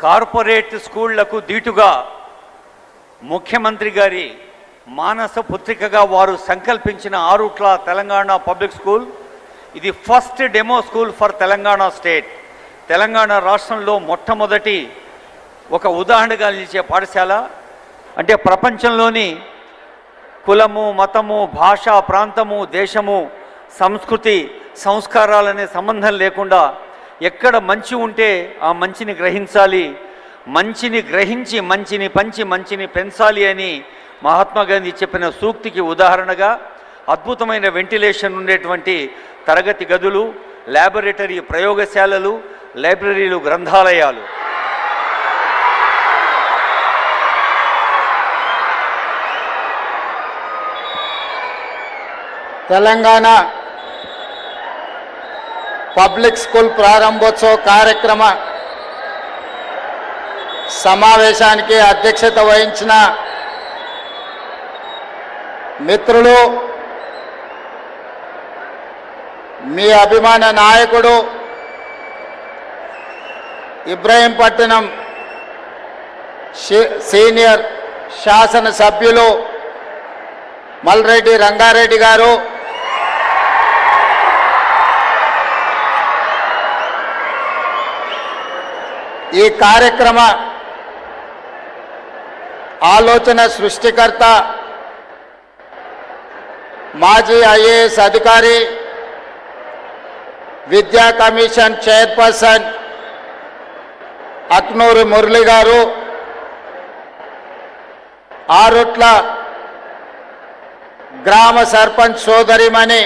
Corporate స్కూళ్లకు దీటుగా ముఖ్యమంత్రి గారి మానస పుత్రికగా వారు సంకల్పించిన ఆరుట్ల తెలంగాణ పబ్లిక్ స్కూల్ ఇది first demo school for Telangana state. Telangana రాష్ట్రంలో మొట్టమొదటి ఒక ఉదాహరణగా నిలిచే పాఠశాల. అంటే ప్రపంచంలోని కులము, మతము, భాష, ప్రాంతము, దేశము, సంస్కృతి, సంస్కారాలనే సంబంధం లేకుండా ఎక్కడ మంచి ఉంటే ఆ మంచిని గ్రహించాలి, మంచిని గ్రహించి మంచిని పంచి మంచిని పెంచాలి అని మహాత్మా గాంధీ చెప్పిన సూక్తికి ఉదాహరణగా అద్భుతమైన వెంటిలేషన్ ఉండేటువంటి తరగతి గదులు, ల్యాబొరేటరీ ప్రయోగశాలలు, లైబ్రరీలు, గ్రంథాలయాలు, తెలంగాణ పబ్లిక్ స్కూల్ ప్రారంభోత్సవ కార్యక్రమ సమావేశానికి అధ్యక్షత వహించిన మిత్రులు, మీ అభిమాన నాయకుడు ఇబ్రహీంపట్నం సీనియర్ శాసనసభ్యులు మల్రెడ్డి రంగారెడ్డి గారు, ఈ కార్యక్రమ ఆలోచన సృష్టికర్త మాజీ ఐఏఎస్ అధికారి, విద్యా కమిషన్ చైర్పర్సన్ అక్నూరి మురళి గారు, ఆరుట్ల గ్రామ సర్పంచ్ సోదరిమణి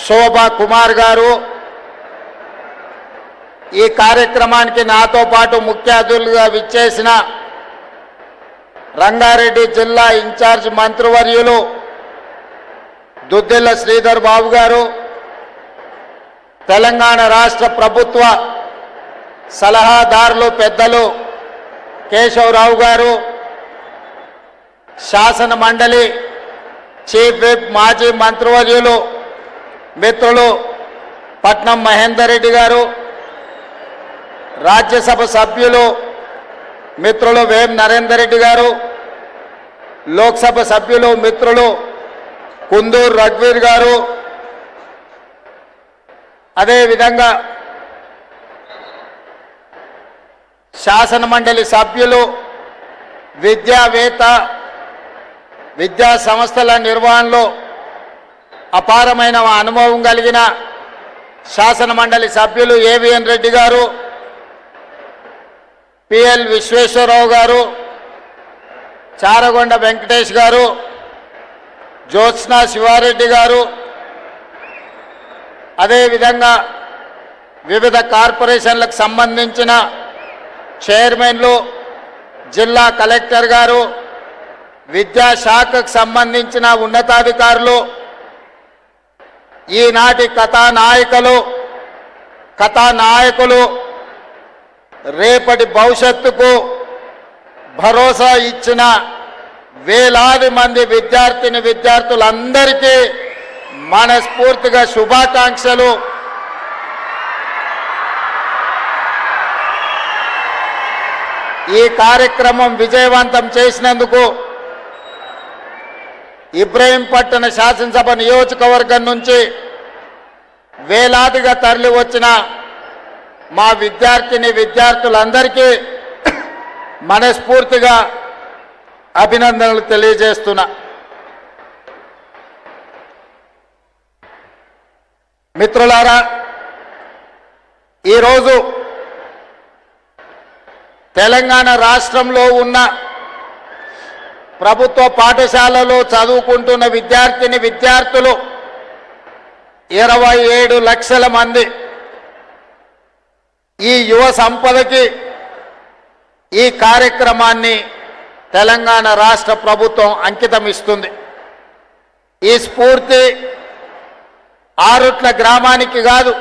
శోభా కుమార్ గారు, ఈ కార్యక్రమానికి నాతో పాటు ముఖ్య అతిథులుగా విచ్చేసిన రంగారెడ్డి జిల్లా ఇన్ఛార్జ్ మంత్రివర్యులు దుద్దిల్ల శ్రీధర్ బాబు గారు, తెలంగాణ రాష్ట్ర ప్రభుత్వ సలహాదారులు పెద్దలు కేశవరావు గారు, శాసన మండలి చీఫ్ విప్ మాజీ మంత్రివర్యులు మిత్రులు పట్నం మహేందర్ రెడ్డి గారు, రాజ్యసభ సభ్యులు మిత్రులు వేం నరేందర్ రెడ్డి గారు, లోక్సభ సభ్యులు మిత్రులు కుందూరు రఘువీర్ గారు, అదేవిధంగా శాసన మండలి సభ్యులు, విద్యావేత్త, విద్యా సంస్థల నిర్వహణలో అపారమైన అనుభవం కలిగిన శాసన మండలి సభ్యులు ఏవిఎన్ రెడ్డి గారు, పిఎల్ విశ్వేశ్వరరావు గారు, చారగొండ వెంకటేష్ గారు, జ్యోత్స్నా శివారెడ్డి గారు, అదేవిధంగా వివిధ కార్పొరేషన్లకు సంబంధించిన చైర్మన్లు, జిల్లా కలెక్టర్ గారు, విద్యాశాఖకు సంబంధించిన ఉన్నతాధికారులు, ఈనాటి కథానాయకులు, రేపటి భవిష్యత్తుకు భరోసా ఇచ్చిన వేలాది మంది విద్యార్థులందరికీ మనస్ఫూర్తిగా శుభాకాంక్షలు. ఈ కార్యక్రమం విజయవంతం చేసినందుకు ఇబ్రహీంపట్నం శాసనసభ నియోజకవర్గం నుంచి వేలాదిగా తరలి వచ్చిన మా విద్యార్థులందరికీ మనస్ఫూర్తిగా అభినందనలు తెలియజేస్తున్నా. మిత్రులారా, ఈరోజు తెలంగాణ రాష్ట్రంలో ఉన్న ప్రభుత్వ పాఠశాలలో చదువుకుంటున్న విద్యార్థులు 27 లక్షల మంది. ఈ యువ సంపదకి ఈ కార్యక్రమాన్ని తెలంగాణ రాష్ట్ర ప్రభుత్వం అంకితం ఇస్తుంది. ఈ స్ఫూర్తి ఆరుట్ల గ్రామానికి కాదు,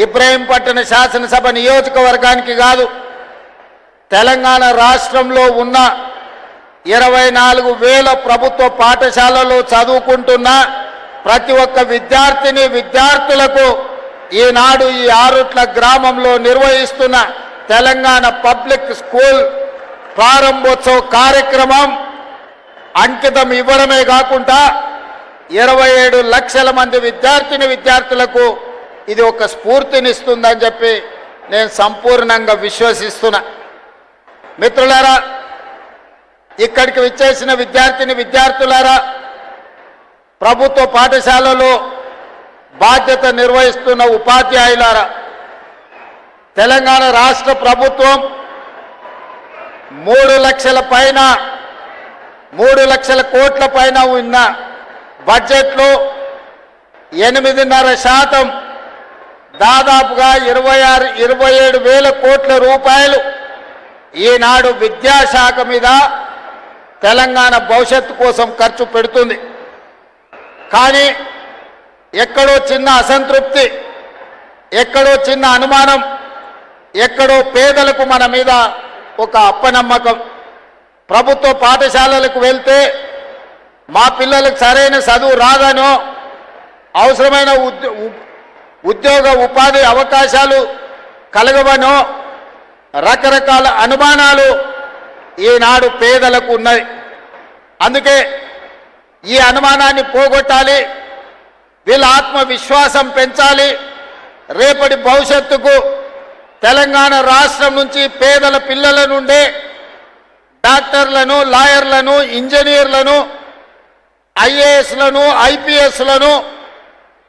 ఇబ్రహీంపట్నం శాసనసభ నియోజకవర్గానికి కాదు, తెలంగాణ రాష్ట్రంలో ఉన్న 24,000 ప్రభుత్వ పాఠశాలలో చదువుకుంటున్న ప్రతి ఒక్క విద్యార్థులకు ఈనాడు ఈ ఆరుట్ల గ్రామంలో నిర్వహిస్తున్న తెలంగాణ పబ్లిక్ స్కూల్ ప్రారంభోత్సవ కార్యక్రమం అంకితం ఇవ్వడమే కాకుండా 27 లక్షల మంది విద్యార్థులకు ఇది ఒక స్ఫూర్తినిస్తుందని చెప్పి నేను సంపూర్ణంగా విశ్వసిస్తున్నా. మిత్రులారా, ఇక్కడికి విచ్చేసిన విద్యార్థులారా, ప్రభుత్వ పాఠశాలలో బాధ్యత నిర్వహిస్తున్న ఉపాధ్యాయులారా, తెలంగాణ రాష్ట్ర ప్రభుత్వం 3 లక్షల కోట్ల పైన ఉన్న బడ్జెట్లో 8.5% దాదాపుగా 27 వేల కోట్ల రూపాయలు ఈనాడు విద్యాశాఖ మీద తెలంగాణ భవిష్యత్తు కోసం ఖర్చు పెడుతుంది. కానీ ఎక్కడో చిన్న అసంతృప్తి, ఎక్కడో చిన్న అనుమానం, ఎక్కడో పేదలకు మన మీద ఒక అప్పనమ్మకం. ప్రభుత్వ పాఠశాలలకు వెళ్తే మా పిల్లలకు సరైన చదువు రాదనో, అవసరమైన ఉద్యోగ ఉపాధి అవకాశాలు కలగవనో రకరకాల అనుమానాలు ఈనాడు పేదలకు ఉన్నాయి. అందుకే ఈ అనుమానాన్ని పోగొట్టాలి, వీళ్ళ ఆత్మవిశ్వాసం పెంచాలి. రేపటి భవిష్యత్తుకు తెలంగాణ రాష్ట్రం నుంచి పేదల పిల్లల నుండే డాక్టర్లను, లాయర్లను, ఇంజనీర్లను, ఐఏఎస్లను, ఐపీఎస్లను,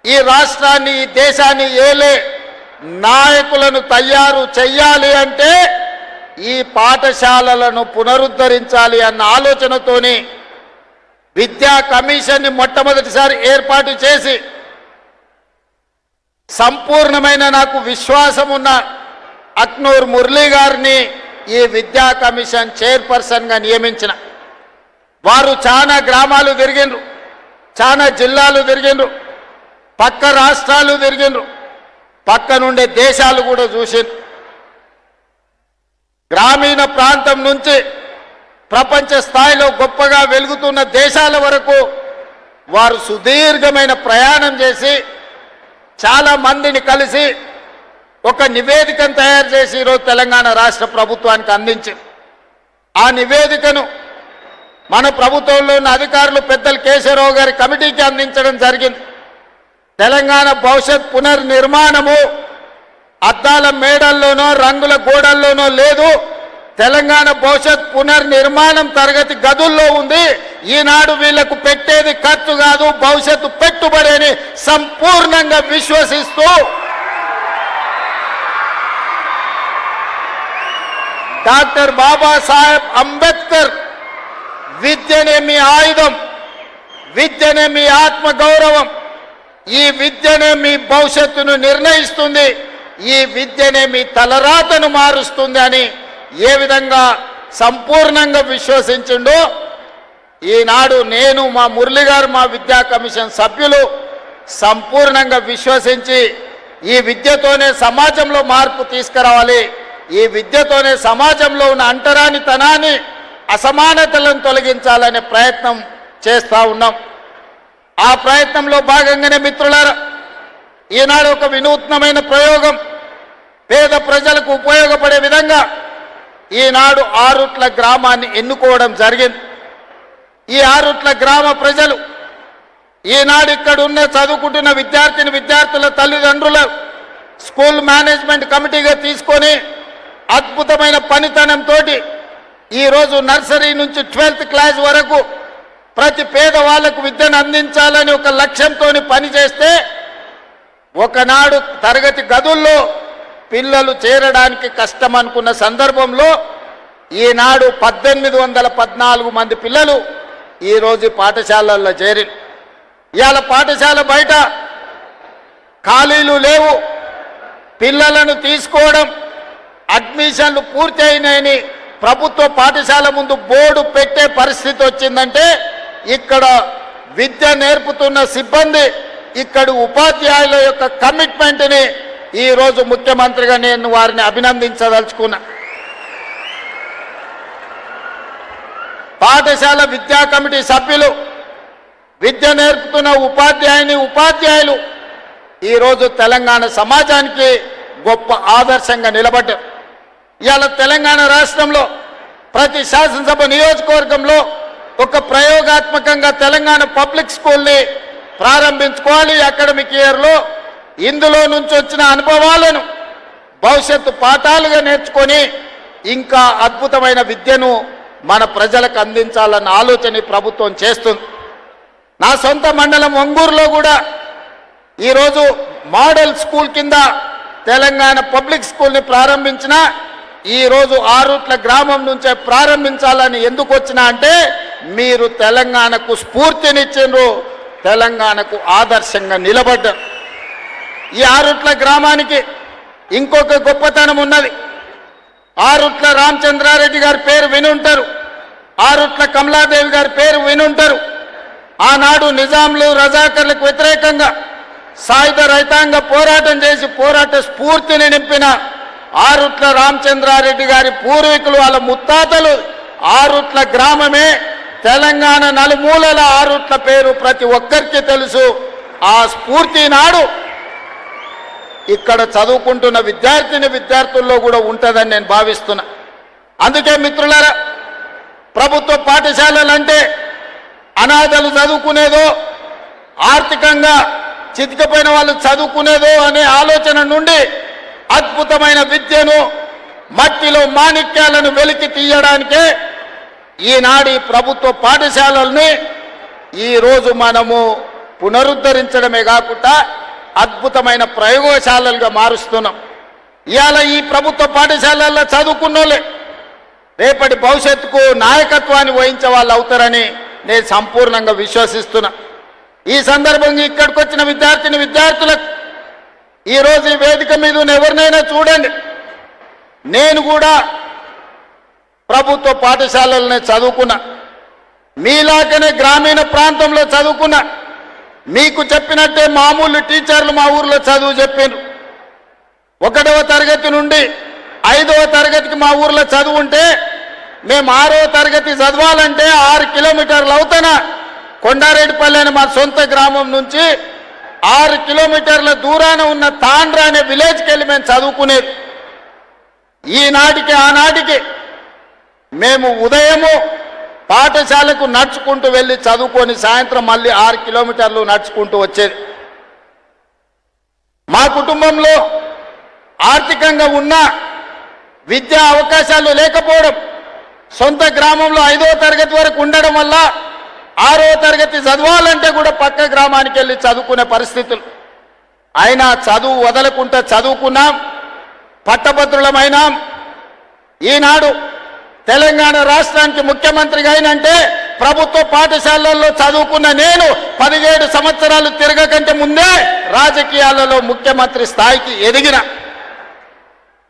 ఈ రాష్ట్రాన్ని, ఈ దేశాన్ని ఏలే నాయకులను తయారు చెయ్యాలి అంటే ఈ పాఠశాలలను పునరుద్ధరించాలి అన్న ఆలోచనతోని విద్యా కమిషన్ని మొట్టమొదటిసారి ఏర్పాటు చేసి సంపూర్ణమైన నాకు విశ్వాసం ఉన్న అక్నూర్ మురళీ గారిని ఈ విద్యా కమిషన్ చైర్పర్సన్గా నియమించిన. వారు చాలా గ్రామాలు తిరిగిండ్రు, చాలా జిల్లాలు తిరిగిండ్రు, పక్క రాష్ట్రాలు తిరిగిండ్రు, పక్క నుండే దేశాలు కూడా చూసిండ్రు. గ్రామీణ ప్రాంతం నుంచి ప్రపంచ స్థాయిలో గొప్పగా వెలుగుతున్న దేశాల వరకు వారు సుదీర్ఘమైన ప్రయాణం చేసి చాలా మందిని కలిసి ఒక నివేదికను తయారు చేసి ఈరోజు తెలంగాణ రాష్ట్ర ప్రభుత్వానికి అందించింది. ఆ నివేదికను మన ప్రభుత్వంలో ఉన్న అధికారులు పెద్దలు కేశవరావు గారి కమిటీకి అందించడం జరిగింది. తెలంగాణ భవిష్యత్ పునర్నిర్మాణము అద్దాల మేడల్లోనో రంగుల గోడల్లోనో లేదు, తెలంగాణ భవిష్యత్ పునర్నిర్మాణం తరగతి గదుల్లో ఉంది. ఈనాడు వీళ్లకు పెట్టేది ఖర్చు కాదు, భవిష్యత్తు పెట్టుబడి అని సంపూర్ణంగా విశ్వసిస్తూ డాక్టర్ బాబాసాహెబ్ అంబేద్కర్ విద్యనే మీ ఆయుధం, విద్యనే మీ ఆత్మగౌరవం, ఈ విద్యనే మీ భవిష్యత్తును నిర్ణయిస్తుంది, ఈ విద్యనే మీ తలరాతను మారుస్తుంది అని ఏ విధంగా సంపూర్ణంగా విశ్వసించిండో ఈనాడు నేను, మా మురళి గారు, మా విద్యా కమిషన్ సభ్యులు సంపూర్ణంగా విశ్వసించి ఈ విద్యతోనే సమాజంలో మార్పు తీసుకురావాలి, ఈ విద్యతోనే సమాజంలో ఉన్న అంటరానితనాన్ని, అసమానతలను తొలగించాలనే ప్రయత్నం చేస్తూ ఉన్నాం. ఆ ప్రయత్నంలో భాగంగానే మిత్రులారా, ఈనాడు ఒక వినూత్నమైన ప్రయోగం పేద ప్రజలకు ఉపయోగపడే విధంగా ఈనాడు ఆరుట్ల గ్రామాన్ని ఎన్నుకోవడం జరిగింది. ఈ ఆరుట్ల గ్రామ ప్రజలు ఈనాడు ఇక్కడ ఉన్న చదువుకుంటున్న విద్యార్థుల తల్లిదండ్రుల స్కూల్ మేనేజ్మెంట్ కమిటీగా తీసుకొని అద్భుతమైన పనితనంతో ఈరోజు నర్సరీ నుంచి 12th క్లాస్ వరకు ప్రతి పేదవాళ్లకు విద్యను అందించాలని ఒక లక్ష్యంతో పనిచేస్తే ఒకనాడు తరగతి గదుల్లో పిల్లలు చేరడానికి కష్టం అనుకున్న సందర్భంలో ఈనాడు 1814 మంది పిల్లలు ఈరోజు పాఠశాలల్లో చేరి, ఇవాళ పాఠశాల బయట ఖాళీలు లేవు, పిల్లలను తీసుకోవడం, అడ్మిషన్లు పూర్తి అయినాయని ప్రభుత్వ పాఠశాల ముందు బోర్డు పెట్టే పరిస్థితి వచ్చిందంటే ఇక్కడ విద్య నేర్పుతున్న సిబ్బంది, ఇక్కడ ఉపాధ్యాయుల యొక్క కమిట్మెంట్ని ఈరోజు ముఖ్యమంత్రిగా నేను వారిని అభినందించదలుచుకున్నా. పాఠశాల విద్యా కమిటీ సభ్యులు, విద్య నేర్పుతున్న ఉపాధ్యాయులు ఈరోజు తెలంగాణ సమాజానికి గొప్ప ఆదర్శంగా నిలబడ్డారు. ఇవాళ తెలంగాణ రాష్ట్రంలో ప్రతి శాసనసభ నియోజకవర్గంలో ఒక ప్రయోగాత్మకంగా తెలంగాణ పబ్లిక్ స్కూల్ని ప్రారంభించుకోవాలి. అకాడమిక్ ఇయర్లో ఇందులో నుంచి వచ్చిన అనుభవాలను భవిష్యత్తు పాఠాలుగా నేర్చుకొని ఇంకా అద్భుతమైన విద్యను మన ప్రజలకు అందించాలన్న ఆలోచన ప్రభుత్వం చేస్తుంది. నా సొంత మండలం ఒంగూరులో కూడా ఈరోజు మోడల్ స్కూల్ కింద తెలంగాణ పబ్లిక్ స్కూల్ని ప్రారంభించిన ఈరోజు ఆరుట్ల గ్రామం నుంచే ప్రారంభించాలని ఎందుకు వచ్చినా అంటే మీరు తెలంగాణకు స్ఫూర్తినిచ్చిండ్రు, తెలంగాణకు ఆదర్శంగా నిలబడ్డారు. ఈ ఆరుట్ల గ్రామానికి ఇంకొక గొప్పతనం ఉన్నది. ఆరుట్ల రామచంద్రారెడ్డి గారి పేరు వినుంటారు, ఆరుట్ల కమలాదేవి గారి పేరు వినుంటారు. ఆనాడు నిజాంలు రజాకర్లకు వ్యతిరేకంగా సాయుధ రైతాంగ పోరాటం చేసి పోరాట స్ఫూర్తిని నింపిన ఆరుట్ల రామచంద్రారెడ్డి గారి పూర్వీకులు వాళ్ళ ముత్తాతలు ఆరుట్ల గ్రామమే. తెలంగాణ నలుమూలల ఆరుట్ల పేరు ప్రతి ఒక్కరికి తెలుసు. ఆ స్ఫూర్తి నాడు ఇక్కడ చదువుకుంటున్న విద్యార్థుల్లో కూడా ఉంటుందని నేను భావిస్తున్నా. అందుకే మిత్రులారా, ప్రభుత్వ పాఠశాలలంటే అనాథలు చదువుకునేదో, ఆర్థికంగా చితికిపోయిన వాళ్ళు చదువుకునేదో అనే ఆలోచన నుండి అద్భుతమైన విద్యను, మట్టిలో మాణిక్యాలను వెలికి తీయడానికే ఈనాడు ఈ ప్రభుత్వ పాఠశాలల్ని ఈరోజు మనము పునరుద్ధరించడమే కాకుండా అద్భుతమైన ప్రయోగశాలలుగా మారుస్తున్నాం. ఇవాళ ఈ ప్రభుత్వ పాఠశాలల్లో చదువుకున్నోళ్ళే రేపటి భవిష్యత్తుకు నాయకత్వాన్ని వహించే వాళ్ళు అవుతారని నేను సంపూర్ణంగా విశ్వసిస్తున్నా. ఈ సందర్భంగా ఇక్కడికి వచ్చిన విద్యార్థులకు ఈరోజు ఈ వేదిక మీద ఉన్న ఎవరినైనా చూడండి, నేను కూడా ప్రభుత్వ పాఠశాలలనే చదువుకున్నా, మీలాగనే గ్రామీణ ప్రాంతంలో చదువుకున్నా. మీకు చెప్పినట్టే మామూలు టీచర్లు మా ఊర్లో చదువు చెప్పారు. 1వ తరగతి నుండి 5వ తరగతికి మా ఊర్లో చదువు ఉంటే మేము 6వ తరగతి చదవాలంటే 6 కిలోమీటర్లు అవుతానా కొండారెడ్డిపల్లి అని మా సొంత గ్రామం నుంచి 6 కిలోమీటర్ల దూరాన ఉన్న తాండ్ర అనే విలేజ్కి వెళ్ళి మేము చదువుకునేది. ఈనాటికి ఆనాటికి మేము ఉదయము పాఠశాలకు నడుచుకుంటూ వెళ్ళి చదువుకొని సాయంత్రం మళ్ళీ 6 కిలోమీటర్లు నడుచుకుంటూ వచ్చేది. మా కుటుంబంలో ఆర్థికంగా ఉన్న విద్యా అవకాశాలు లేకపోవడం, సొంత గ్రామంలో 5వ తరగతి వరకు ఉండడం వల్ల 6వ తరగతి చదవాలంటే కూడా పక్క గ్రామానికి వెళ్ళి చదువుకునే పరిస్థితులు. అయినా చదువు వదలకుండా చదువుకున్నాం, పట్టభద్రులమైనాం. ఈనాడు తెలంగాణ రాష్ట్రానికి ముఖ్యమంత్రిగా అయినంటే ప్రభుత్వ పాఠశాలల్లో చదువుకున్న నేను 17 సంవత్సరాలు తిరగకంటే ముందే రాజకీయాలలో ముఖ్యమంత్రి స్థాయికి ఎదిగిన.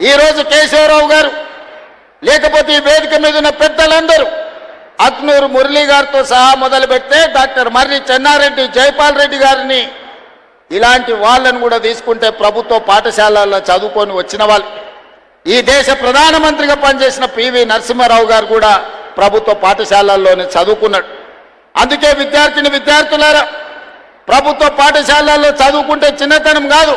ఈరోజు కేశవరావు గారు లేకపోతే ఈ వేదిక మీద ఉన్న పెద్దలందరూ అక్నూరు మురళీ గారితో సహా మొదలు పెడితే డాక్టర్ మర్రి చెన్నారెడ్డి, జైపాల్ రెడ్డి గారిని ఇలాంటి వాళ్ళను కూడా తీసుకుంటే ప్రభుత్వ పాఠశాలల్లో చదువుకొని వచ్చిన వాళ్ళు. ఈ దేశ ప్రధానమంత్రిగా పనిచేసిన పివి నరసింహారావు గారు కూడా ప్రభుత్వ పాఠశాలల్లోనే చదువుకున్నాడు. అందుకే విద్యార్థులారా, ప్రభుత్వ పాఠశాలల్లో చదువుకుంటే చిన్నతనం కాదు,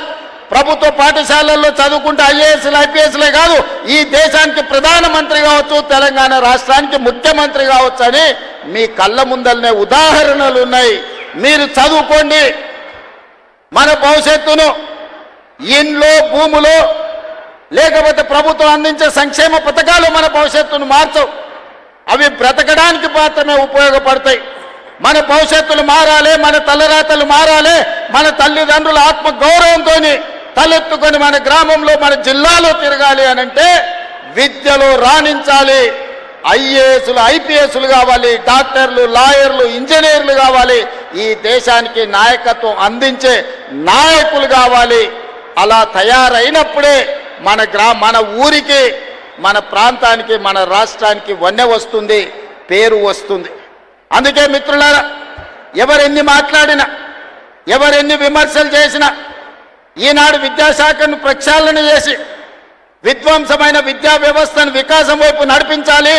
ప్రభుత్వ పాఠశాలల్లో చదువుకుంటే ఐఏఎస్లు ఐపీఎస్లే కాదు, ఈ దేశానికి ప్రధానమంత్రి కావచ్చు, తెలంగాణ రాష్ట్రానికి ముఖ్యమంత్రి కావచ్చు అని మీ కళ్ళ ముందలనే ఉదాహరణలు ఉన్నాయి. మీరు చదువుకోండి. మన భవిష్యత్తును ఇంట్లో, భూములో లేకపోతే ప్రభుత్వం అందించే సంక్షేమ పథకాలు మన భవిష్యత్తును మార్చవు. అవి బ్రతకడానికి మాత్రమే ఉపయోగపడతాయి. మన భవిష్యత్తులు మారాలి, మన తలరాతలు మారాలి, మన తల్లిదండ్రుల ఆత్మ గౌరవంతో తలెత్తుకొని మన గ్రామంలో, మన జిల్లాలో తిరగాలి అనంటే విద్యలో రాణించాలి. ఐఏఎస్లు ఐపీఎస్లు కావాలి, డాక్టర్లు, లాయర్లు, ఇంజనీర్లు కావాలి. ఈ దేశానికి నాయకత్వం అందించే నాయకులు కావాలి. అలా తయారైనప్పుడే మన ఊరికి, మన ప్రాంతానికి, మన రాష్ట్రానికి వన్నె వస్తుంది, పేరు వస్తుంది. అందుకే మిత్రులారా, ఎవరెన్ని మాట్లాడినా, ఎవరెన్ని విమర్శలు చేసినా, ఈనాడు విద్యాశాఖను ప్రక్షాళన చేసి విధ్వంసమైన విద్యా వ్యవస్థను వికాసం వైపు నడిపించాలి.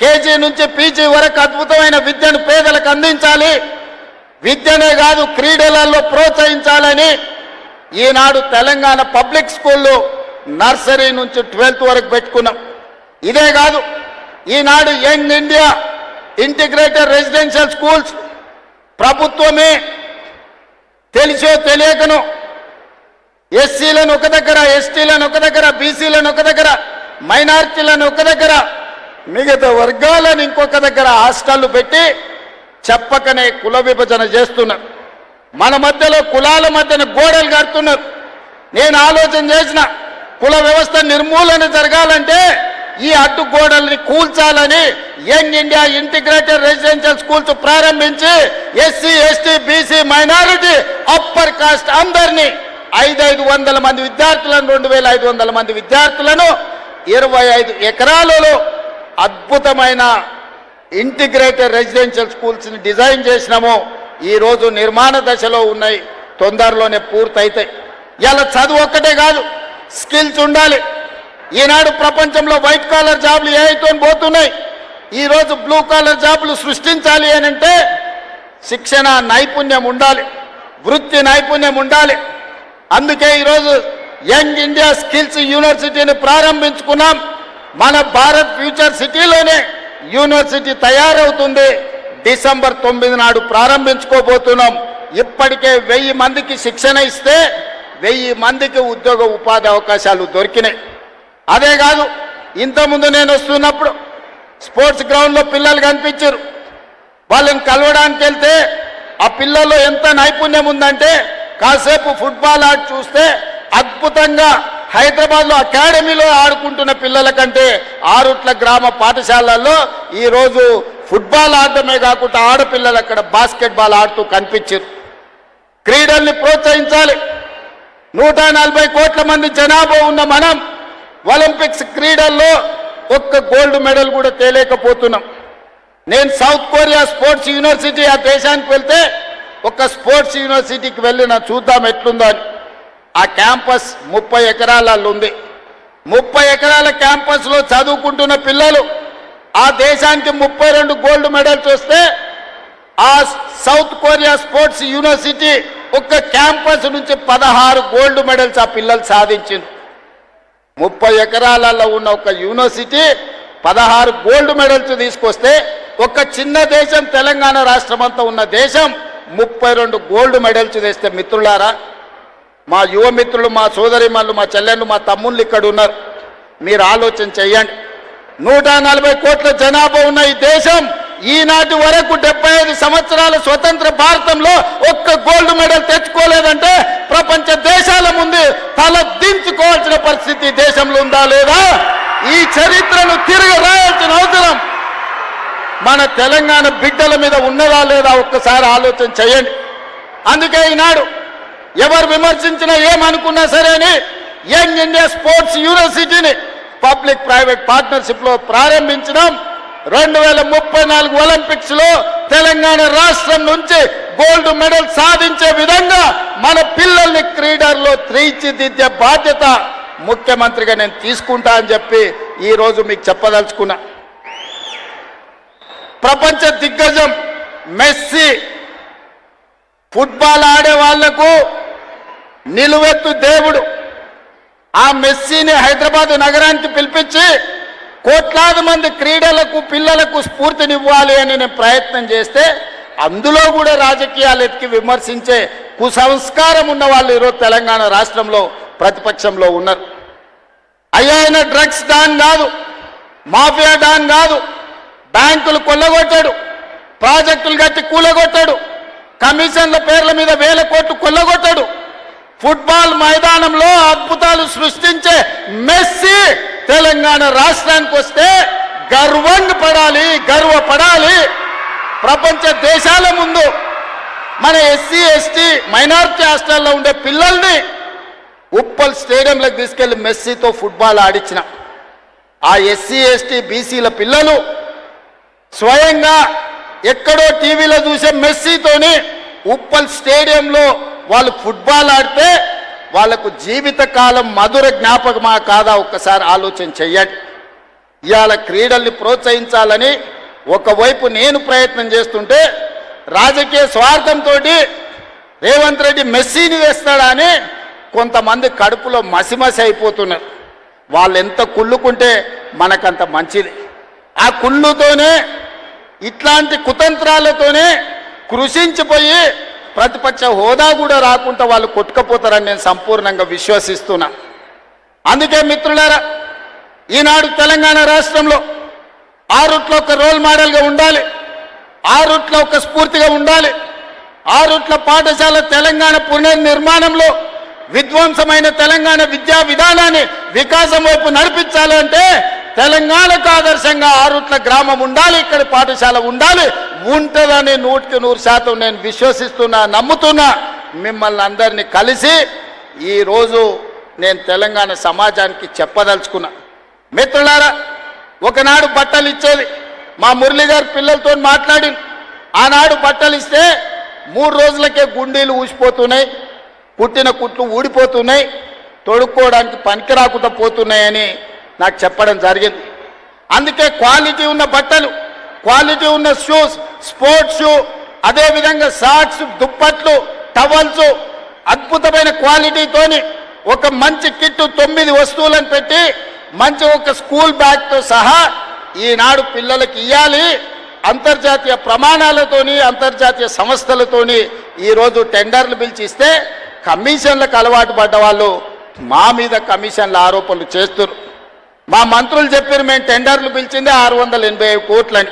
కేజీ నుంచి పీజీ వరకు అద్భుతమైన విద్యను పేదలకు అందించాలి. విద్యనే కాదు, క్రీడలలో ప్రోత్సహించాలని ఈనాడు తెలంగాణ పబ్లిక్ స్కూళ్ళు నర్సరీ నుంచి 12th వరకు పెట్టుకున్నాం. ఇదే కాదు, ఈనాడు young India integrated residential schools ప్రభుత్వమే తెలిసో తెలియకను ఎస్సీలను ఒక దగ్గర, ఎస్టీలను ఒక దగ్గర, బీసీలను ఒక దగ్గర, మైనారిటీలను ఒక దగ్గర, మిగతా వర్గాలను ఇంకొక దగ్గర హాస్టళ్లు పెట్టి చెప్పకనే కుల విభజన చేస్తున్నారు. మన మధ్యలో కులాల మధ్యన గోడలు కడుతున్నారు. నేను ఆలోచన చేసిన, కుల వ్యవస్థ నిర్మూలన జరగాలంటే ఈ అడ్డు గోడల్ని కూల్చాలని young India integrated residential schools ప్రారంభించి SC, ST, BC, minority, upper caste అందరినీ 500 మంది విద్యార్థులను, 2500 మంది విద్యార్థులను 25 ఎకరాలలో అద్భుతమైన ఇంటిగ్రేటెడ్ రెసిడెన్షియల్ స్కూల్స్ని డిజైన్ చేసినాము. ఈరోజు నిర్మాణ దశలో ఉన్నాయి, తొందరలోనే పూర్తయితాయి. ఇలా చదువు ఒక్కటే కాదు, స్కిల్స్ ఉండాలి. ఈనాడు ప్రపంచంలో వైట్ కాలర్ జాబ్లు ఏఐతో పోతున్నాయి. ఈరోజు బ్లూ కాలర్ జాబ్లు సృష్టించాలి అని అంటే శిక్షణ నైపుణ్యం ఉండాలి, వృత్తి నైపుణ్యం ఉండాలి. అందుకే ఈరోజు యంగ్ ఇండియా స్కిల్స్ యూనివర్సిటీని ప్రారంభించుకున్నాం. మన భారత్ ఫ్యూచర్ సిటీలోనే యూనివర్సిటీ తయారవుతుంది. డిసెంబర్ 9 నాడు ప్రారంభించుకోబోతున్నాం. ఇప్పటికే 1000 మందికి శిక్షణ ఇస్తే 1000 మందికి ఉద్యోగ ఉపాధి అవకాశాలు దొరికినాయి. అదే కాదు, ఇంతకుముందు నేను వస్తున్నప్పుడు స్పోర్ట్స్ గ్రౌండ్లో పిల్లలు కనిపించారు. వాళ్ళని కలవడానికి వెళ్తే ఆ పిల్లల్లో ఎంత నైపుణ్యం ఉందంటే కాసేపు ఫుట్బాల్ ఆడి చూస్తే అద్భుతంగా హైదరాబాద్లో అకాడమీలో ఆడుకుంటున్న పిల్లల కంటే ఆరుట్ల గ్రామ పాఠశాలల్లో ఈరోజు ఫుట్బాల్ ఆడటమే కాకుండా ఆడపిల్లలు అక్కడ బాస్కెట్బాల్ ఆడుతూ కనిపించారు. క్రీడల్ని ప్రోత్సహించాలి. 140 కోట్ల మంది జనాభా ఉన్న మనం ఒలింపిక్స్ క్రీడల్లో ఒక్క గోల్డ్ మెడల్ కూడా తేలేకపోతున్నాం. నేను సౌత్ కొరియా స్పోర్ట్స్ యూనివర్సిటీ ఆ దేశానికి వెళ్తే ఒక స్పోర్ట్స్ యూనివర్సిటీకి వెళ్ళి నా చూద్దాం ఎట్లుందో అని. ఆ క్యాంపస్ 30 ఎకరాలలో ఉంది. 30 ఎకరాల క్యాంపస్లో చదువుకుంటున్న పిల్లలు ఆ దేశానికి 32 గోల్డ్ మెడల్స్ వస్తే ఆ సౌత్ కొరియా స్పోర్ట్స్ యూనివర్సిటీ ఒక్క క్యాంపస్ నుంచి 16 గోల్డ్ మెడల్స్ ఆ పిల్లలు సాధించింది. 30 ఎకరాలలో ఉన్న ఒక యూనివర్సిటీ 16 గోల్డ్ మెడల్స్ తీసుకొస్తే ఒక చిన్న దేశం తెలంగాణ రాష్ట్రం అంతా ఉన్న దేశం 32 గోల్డ్ మెడల్స్ తెస్తే, మిత్రులారా, మా యువ మిత్రులు, మా సోదరిమణులు, మా చెల్లెళ్ళు, మా తమ్ముళ్ళు ఇక్కడ ఉన్నారు. మీరు ఆలోచన చెయ్యండి. 140 కోట్ల జనాభా ఉన్న ఈ దేశం ఈనాటి వరకు 75 సంవత్సరాల స్వతంత్ర భారతంలో ఒక్క గోల్డ్ మెడల్ తెచ్చుకోలేదంటే ప్రపంచ దేశాల ముందు తల దించుకోవాల్సిన పరిస్థితి దేశంలో ఉందా లేదా? ఈ చరిత్రను తిరిగి రాయాల్సిన అవసరం మన తెలంగాణ బిడ్డల మీద ఉన్నదా లేదా ఒక్కసారి ఆలోచన చేయండి. అందుకే ఈనాడు ఎవరు విమర్శించినా ఏమనుకున్నా సరే అని యంగ్ ఇండియా స్పోర్ట్స్ యూనివర్సిటీని పబ్లిక్ ప్రైవేట్ పార్ట్నర్షిప్ లో ప్రారంభించడం. 2034 ఒలింపిక్స్ లో తెలంగాణ రాష్ట్రం నుంచి గోల్డ్ మెడల్ సాధించే విధంగా మన పిల్లల్ని క్రీడల్లో తీర్చిదిద్దే బాధ్యత ముఖ్యమంత్రిగా నేను తీసుకుంటా అని చెప్పి ఈ రోజు మీకు చెప్పదలుచుకున్నా. ప్రపంచ దిగ్గజం మెస్సీ ఫుట్బాల్ ఆడే వాళ్లకు నిలువెత్తు దేవుడు. ఆ మెస్సీని హైదరాబాద్ నగరానికి పిలిపించి కోట్లాది మంది క్రీడలకు పిల్లలకు స్ఫూర్తినివ్వాలి అని నేను ప్రయత్నం చేస్తే అందులో కూడా రాజకీయాలు ఎత్తి విమర్శించే కుసంస్కారం ఉన్న వాళ్ళు ఈరోజు తెలంగాణ రాష్ట్రంలో ప్రతిపక్షంలో ఉన్నారు. ఆయన డ్రగ్స్ డాన్ కాదు, మాఫియా డాన్ కాదు, బ్యాంకులు కొల్లగొట్టాడు, ప్రాజెక్టులు కట్టి కూలగొట్టాడు, కమిషన్ల పేర్ల మీద 1000 కోట్లు కొల్లగొట్టాడు. ఫుట్బాల్ మైదానంలో అద్భుతాలు సృష్టించే మెస్సీ తెలంగాణ రాష్ట్రానికి వస్తే గర్వపడాలి. ప్రపంచ దేశాల ముందు మన ఎస్సీ, ఎస్టీ, మైనారిటీ హాస్టల్లో ఉండే పిల్లల్ని ఉప్పల్ స్టేడియంలోకి తీసుకెళ్లి మెస్సీతో ఫుట్బాల్ ఆడించిన ఆ ఎస్సీ, ఎస్టీ, బీసీల పిల్లలు స్వయంగా ఎక్కడో టీవీలో చూసే మెస్సీతోని ఉప్పల్ స్టేడియంలో వాళ్ళు ఫుట్బాల్ ఆడితే వాళ్లకు జీవితకాలం మధుర జ్ఞాపకమా కాదా ఒక్కసారి ఆలోచన చెయ్యండి. ఇవాళ క్రీడల్ని ప్రోత్సహించాలని ఒకవైపు నేను ప్రయత్నం చేస్తుంటే రాజకీయ స్వార్థంతో రేవంత్ రెడ్డి మెస్సీని వేస్తాడా అని కొంతమంది కడుపులో మసిమసి అయిపోతున్నారు. వాళ్ళు ఎంత కుళ్ళుకుంటే మనకంత మంచిది. ఆ కుళ్ళుతోనే ఇట్లాంటి కుతంత్రాలతోనే కృషించిపోయి ప్రతిపక్ష హోదా కూడా రాకుండా వాళ్ళు కొట్టుకపోతారని నేను సంపూర్ణంగా విశ్వసిస్తున్నా. అందుకే మిత్రులారా, ఈనాడు తెలంగాణ రాష్ట్రంలో ఆరుట్లో ఒక రోల్ మోడల్గా ఉండాలి, ఆరుట్లో ఒక స్ఫూర్తిగా ఉండాలి. ఆరుట్ల పాఠశాల తెలంగాణ పునర్నిర్మాణంలో విధ్వంసమైన తెలంగాణ విద్యా విధానాన్ని వికాసం వైపు నడిపించాలంటే తెలంగాణకు ఆదర్శంగా ఆరుట్ల గ్రామం ఉండాలి, ఇక్కడ పాఠశాల ఉండాలి. ఉంటుందని 100% నేను విశ్వసిస్తున్నా, నమ్ముతున్నా. మిమ్మల్ని అందరినీ కలిసి ఈరోజు నేను తెలంగాణ సమాజానికి చెప్పదలుచుకున్నా. మిత్రులారా, ఒకనాడు బట్టలు ఇచ్చేది మా మురళి గారు పిల్లలతో మాట్లాడి, ఆనాడు బట్టలు ఇస్తే 3 రోజులకే గుండీలు ఊసిపోతున్నాయి, కుట్టిన కుట్లు ఊడిపోతున్నాయి, తొడుక్కోవడానికి పనికి రాకుండా పోతున్నాయని నాకు చెప్పడం జరిగింది. అందుకే క్వాలిటీ ఉన్న బట్టలు, క్వాలిటీ ఉన్న షూస్, స్పోర్ట్స్ షూ, అదేవిధంగా సాక్స్, దుప్పట్లు, టవల్స్ అద్భుతమైన క్వాలిటీతోని ఒక మంచి కిట్టు 9 వస్తువులను పెట్టి మంచి ఒక స్కూల్ బ్యాగ్తో సహా ఈనాడు పిల్లలకి ఇవ్వాలి. అంతర్జాతీయ ప్రమాణాలతోని అంతర్జాతీయ సంస్థలతోని ఈరోజు టెండర్లు పిలిచి ఇస్తే కమిషన్లకు అలవాటు పడ్డ వాళ్ళు మా మీద కమిషన్ల ఆరోపణలు చేస్తున్నారు. మా మంత్రులు చెప్పారు మేము టెండర్లు పిలిచిందే 685 కోట్లని.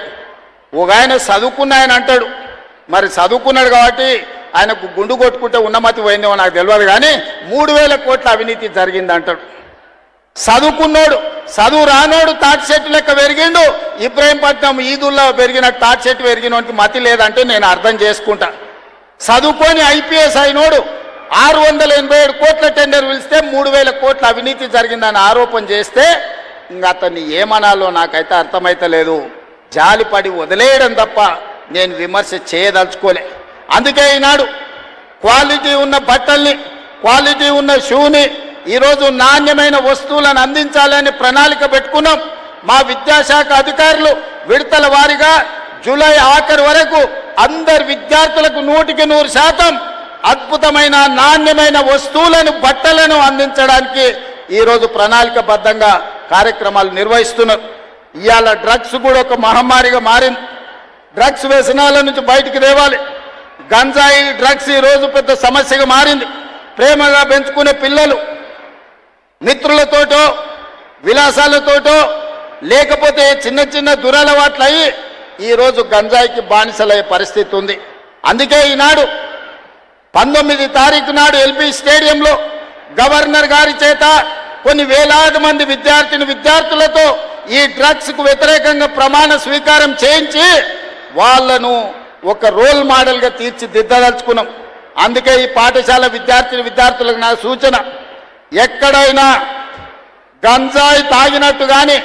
ఒక ఆయన చదువుకున్న ఆయన అంటాడు, మరి చదువుకున్నాడు కాబట్టి ఆయనకు గుండు కొట్టుకుంటే ఉన్నమతి పోయిందేమో నాకు తెలియదు, కానీ 3000 కోట్ల అవినీతి జరిగింది అంటాడు. చదువుకున్నోడు, చదువు రానోడు తాటి చెట్టు లెక్క పెరిగిండు, ఇబ్రాహీంపట్నం ఈదుల్లో పెరిగిన తాటి చెట్టు పెరిగినోడికి మతి లేదంటే నేను అర్థం చేసుకుంటా. చదువుకొని ఐపీఎస్ అయినోడు 687 కోట్ల టెండర్ పిలిస్తే 3000 కోట్ల అవినీతి జరిగిందని ఆరోపణ చేస్తే ఇంకా అతన్ని ఏమనాలో నాకైతే అర్థమైతలేదు. జాలిపడి వదిలేయడం తప్ప నేను విమర్శ చేయదలుచుకోలే. అందుకే ఈనాడు క్వాలిటీ ఉన్న బట్టల్ని, క్వాలిటీ ఉన్న షూని, ఈరోజు నాణ్యమైన వస్తువులను అందించాలని ప్రణాళిక పెట్టుకున్నాం. మా విద్యాశాఖ అధికారులు విడతల వారీగా జూలై ఆఖరు వరకు అందరి విద్యార్థులకు 100% అద్భుతమైన నాణ్యమైన వస్తువులను, బట్టలను అందించడానికి ఈరోజు ప్రణాళికబద్ధంగా కార్యక్రమాలు నిర్వహిస్తున్నారు. ఇవాళ డ్రగ్స్ కూడా ఒక మహమ్మారిగా మారింది. డ్రగ్స్ వ్యసనాల నుంచి బయటికి తేవాలి. గంజాయి డ్రగ్స్ ఈరోజు పెద్ద సమస్యగా మారింది. ప్రేమగా పెంచుకునే పిల్లలు మిత్రులతోటో విలాసాలతోటో లేకపోతే చిన్న చిన్న దురలవాట్లు అయ్యి ఈరోజు గంజాయికి బానిసలయ్యే పరిస్థితి ఉంది. అందుకే ఈనాడు 19 తారీఖు నాడు ఎల్బీ స్టేడియంలో గవర్నర్ గారి చేత కొన్ని వేలాది మంది విద్యార్థులతో ఈ డ్రగ్స్కు వ్యతిరేకంగా ప్రమాణ స్వీకారం చేయించి వాళ్లను ఒక రోల్ మోడల్గా తీర్చిదిద్దదలుచుకున్నాం. అందుకే ఈ పాఠశాల విద్యార్థులకు నా సూచన, ఎక్కడైనా గంజాయి తాగినట్టు కానీ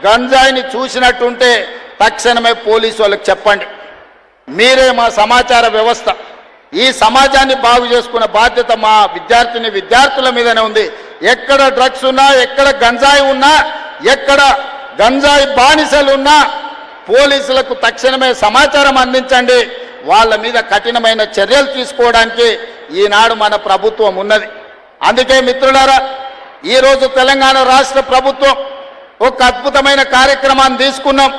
గంజాయిని చూసినట్టుంటే తక్షణమే పోలీసు వాళ్ళకి చెప్పండి. మీరే మా సమాచార వ్యవస్థ. ఈ సమాజాన్ని బాగు చేసుకునే బాధ్యత మా విద్యార్థుల మీదనే ఉంది. ఎక్కడ డ్రగ్స్ ఉన్నా, ఎక్కడ గంజాయి ఉన్నా, ఎక్కడ గంజాయి బానిసలు ఉన్నా పోలీసులకు తక్షణమే సమాచారం అందించండి. వాళ్ళ మీద కఠినమైన చర్యలు తీసుకోవడానికి ఈనాడు మన ప్రభుత్వం ఉన్నది. అందుకే మిత్రులారా, ఈరోజు తెలంగాణ రాష్ట్ర ప్రభుత్వం ఒక అద్భుతమైన కార్యక్రమాన్ని తీసుకున్నాం.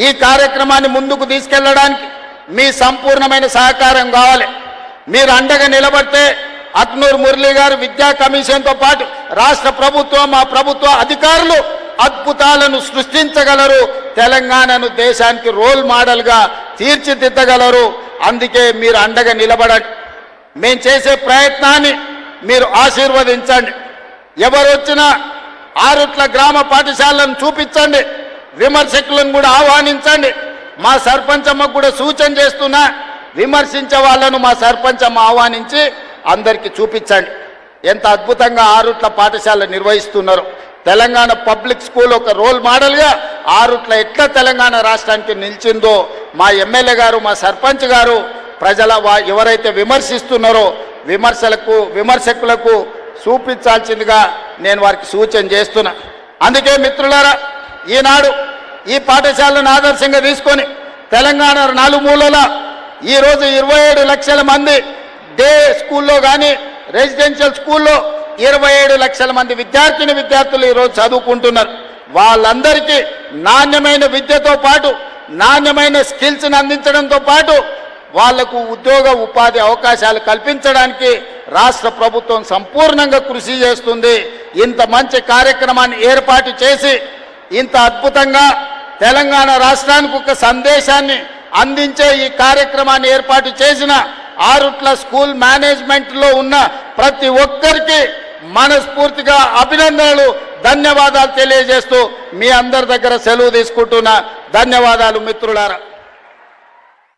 ఈ కార్యక్రమాన్ని ముందుకు తీసుకెళ్లడానికి మీ సంపూర్ణమైన సహకారం కావాలి. మీరు అండగా నిలబడితే అక్నూర్ మురళి గారు విద్యా కమిషన్తో పాటు రాష్ట్ర ప్రభుత్వం, మా ప్రభుత్వ అధికారులు అద్భుతాలను సృష్టించగలరు. తెలంగాణను దేశానికి రోల్ మోడల్గా తీర్చిదిద్దగలరు. అందుకే మీరు అండగా నిలబడండి. మేము చేసే ప్రయత్నాన్ని మీరు ఆశీర్వదించండి. ఎవరు వచ్చినా ఆరుట్ల గ్రామ పాఠశాలను చూపించండి. విమర్శకులను కూడా ఆహ్వానించండి. మా సర్పంచమ్మకు కూడా సూచన చేస్తున్నా, విమర్శించే వాళ్ళను మా సర్పంచమ్మ ఆహ్వానించి అందరికీ చూపించండి ఎంత అద్భుతంగా ఆరుట్ల పాఠశాల నిర్వహిస్తున్నారు. తెలంగాణ పబ్లిక్ స్కూల్ ఒక రోల్ మోడల్గా ఆరుట్ల ఎట్లా తెలంగాణ రాష్ట్రానికి నిలిచిందో మా ఎమ్మెల్యే గారు, మా సర్పంచ్ గారు ఎవరైతే విమర్శిస్తున్నారో విమర్శకులకు చూపించాల్సిందిగా నేను వారికి సూచన చేస్తున్నా. అందుకే మిత్రులారా, ఈనాడు ఈ పాఠశాలను ఆదర్శంగా తీసుకొని తెలంగాణ నలుమూలల ఈరోజు 27 లక్షల మంది డే స్కూల్లో కానీ రెసిడెన్షియల్ స్కూల్లో 27 లక్షల మంది విద్యార్థులు ఈరోజు చదువుకుంటున్నారు. వాళ్ళందరికీ నాణ్యమైన విద్యతో పాటు నాణ్యమైన స్కిల్స్ని అందించడంతో పాటు వాళ్లకు ఉద్యోగ ఉపాధి అవకాశాలు కల్పించడానికి రాష్ట్ర ప్రభుత్వం సంపూర్ణంగా కృషి చేస్తుంది. ఇంత మంచి కార్యక్రమాన్ని ఏర్పాటు చేసి ఇంత అద్భుతంగా తెలంగాణ రాష్ట్రానికి ఒక సందేశాన్ని అందించే ఈ కార్యక్రమాన్ని ఏర్పాటు చేసిన ఆరుట్ల స్కూల్ మేనేజ్మెంట్లో ఉన్న ప్రతి ఒక్కరికి మనస్ఫూర్తిగా అభినందనలు, ధన్యవాదాలు తెలియజేస్తూ మీ అందరి దగ్గర సెలవు తీసుకుంటున్నా. ధన్యవాదాలు మిత్రులారా.